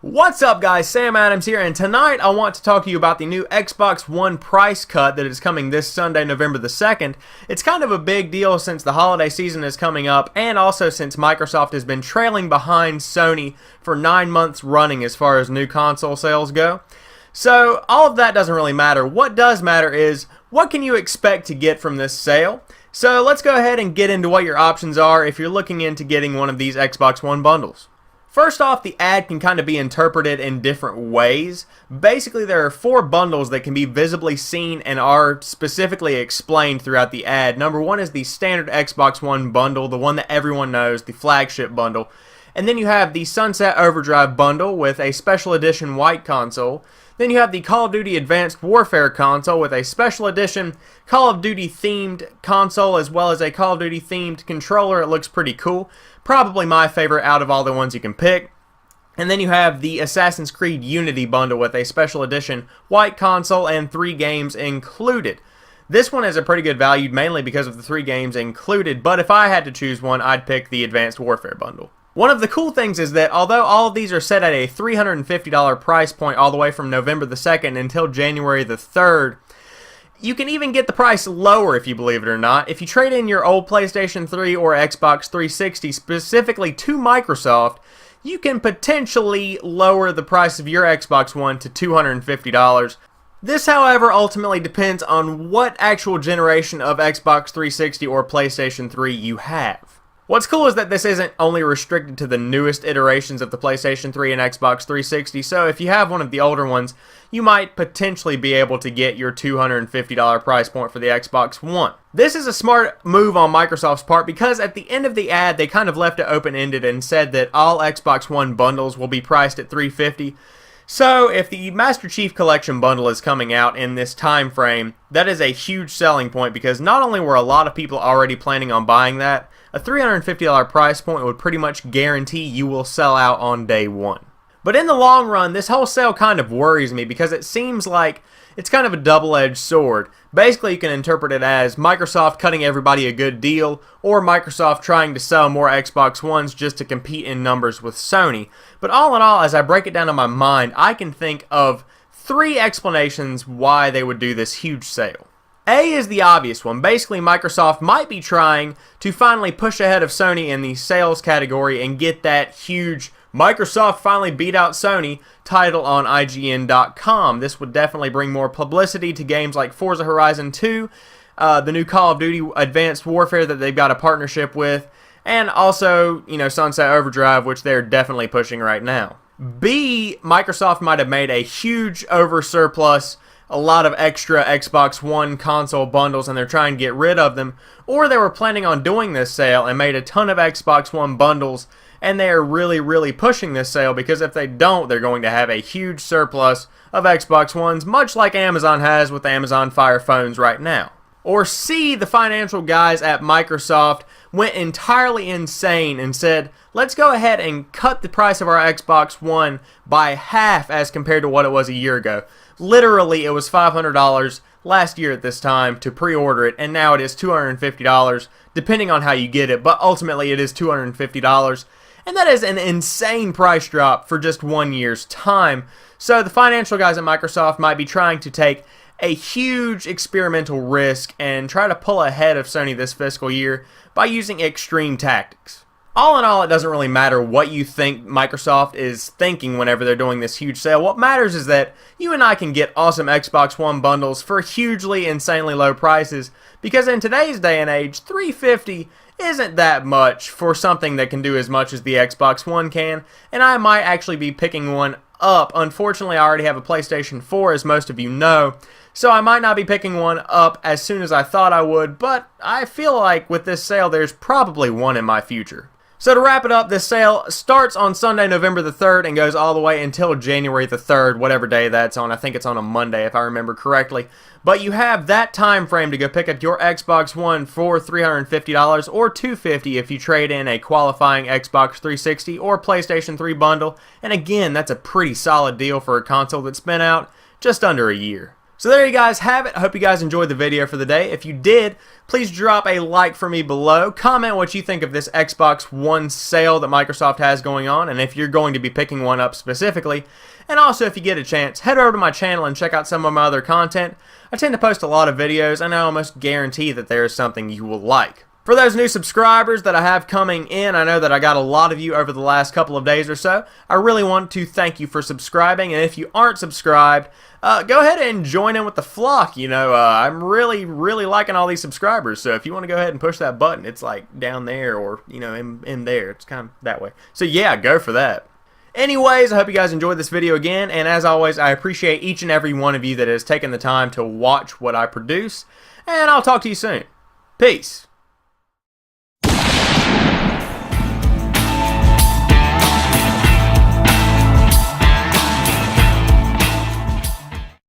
What's up guys, Sam Adams here, and tonight I want to talk to you about the new Xbox One price cut that is coming this Sunday, November the 2nd. It's kind of a big deal since the holiday season is coming up, and also since Microsoft has been trailing behind Sony for 9 months running as far as new console sales go. So all of that doesn't really matter. What does matter is, what can you expect to get from this sale? So let's go ahead and get into what your options are if you're looking into getting one of these Xbox One bundles. First off, the ad can kind of be interpreted in different ways. Basically, there are 4 bundles that can be visibly seen and are specifically explained throughout the ad. Number 1 is the standard Xbox One bundle, the one that everyone knows, the flagship bundle. And then you have the Sunset Overdrive bundle with a special edition white console. Then you have the Call of Duty Advanced Warfare console with a special edition Call of Duty themed console as well as a Call of Duty themed controller. It looks pretty cool. Probably my favorite out of all the ones you can pick. And then you have the Assassin's Creed Unity bundle with a special edition white console and 3 games included. This one is a pretty good value mainly because of the 3 games included, but if I had to choose one, I'd pick the Advanced Warfare bundle. One of the cool things is that although all of these are set at a $350 price point all the way from November the 2nd until January the 3rd, you can even get the price lower if you believe it or not. If you trade in your old PlayStation 3 or Xbox 360 specifically to Microsoft, you can potentially lower the price of your Xbox One to $250. This, however, ultimately depends on what actual generation of Xbox 360 or PlayStation 3 you have. What's cool is that this isn't only restricted to the newest iterations of the PlayStation 3 and Xbox 360, so if you have one of the older ones, you might potentially be able to get your $250 price point for the Xbox One. This is a smart move on Microsoft's part because at the end of the ad, they kind of left it open-ended and said that all Xbox One bundles will be priced at $350. So if the Master Chief Collection bundle is coming out in this time frame, that is a huge selling point because not only were a lot of people already planning on buying that, a $350 price point would pretty much guarantee you will sell out on day one. But in the long run, this whole sale kind of worries me because it seems like it's kind of a double-edged sword. Basically, you can interpret it as Microsoft cutting everybody a good deal, or Microsoft trying to sell more Xbox Ones just to compete in numbers with Sony. But all in all, as I break it down in my mind, I can think of 3 explanations why they would do this huge sale. A is the obvious one. Basically, Microsoft might be trying to finally push ahead of Sony in the sales category and get that huge Microsoft finally beat out Sony title on IGN.com. This would definitely bring more publicity to games like Forza Horizon 2, the new Call of Duty Advanced Warfare that they've got a partnership with, and also, Sunset Overdrive, which they're definitely pushing right now. B, Microsoft might have made a huge oversurplus, a lot of extra Xbox One console bundles, and they're trying to get rid of them, or they were planning on doing this sale and made a ton of Xbox One bundles, and they are really pushing this sale because if they don't, they're going to have a huge surplus of Xbox Ones, much like Amazon has with Amazon Fire phones right now. Or C, the financial guys at Microsoft went entirely insane and said, let's go ahead and cut the price of our Xbox One by half as compared to what it was a year ago. Literally, it was $500 last year at this time to pre-order it, and now it is $250, depending on how you get it, but ultimately it is $250. And that is an insane price drop for just 1 year's time. So the financial guys at Microsoft might be trying to take a huge experimental risk and try to pull ahead of Sony this fiscal year by using extreme tactics. All in all, it doesn't really matter what you think Microsoft is thinking whenever they're doing this huge sale. What matters is that you and I can get awesome Xbox One bundles for hugely, insanely low prices, because in today's day and age, $350 isn't that much for something that can do as much as the Xbox One can, and I might actually be picking one up. Unfortunately, I already have a PlayStation 4, as most of you know, so I might not be picking one up as soon as I thought I would, but I feel like with this sale, there's probably one in my future. So to wrap it up, this sale starts on Sunday, November the 3rd and goes all the way until January the 3rd, whatever day that's on. I think it's on a Monday if I remember correctly. But you have that time frame to go pick up your Xbox One for $350 or $250 if you trade in a qualifying Xbox 360 or PlayStation 3 bundle. And again, that's a pretty solid deal for a console that's been out just under a year. So there you guys have it. I hope you guys enjoyed the video for the day. If you did, please drop a like for me below. Comment what you think of this Xbox One sale that Microsoft has going on, and if you're going to be picking one up specifically. And also, if you get a chance, head over to my channel and check out some of my other content. I tend to post a lot of videos, and I almost guarantee that there is something you will like. For those new subscribers that I have coming in, I know that I got a lot of you over the last couple of days or so. I really want to thank you for subscribing, and if you aren't subscribed, go ahead and join in with the flock. You know, I'm really liking all these subscribers, so if you want to go ahead and push that button, it's like down there or, you know, in there. It's kind of that way. So yeah, go for that. Anyways, I hope you guys enjoyed this video again, and as always, I appreciate each and every one of you that has taken the time to watch what I produce, and I'll talk to you soon. Peace.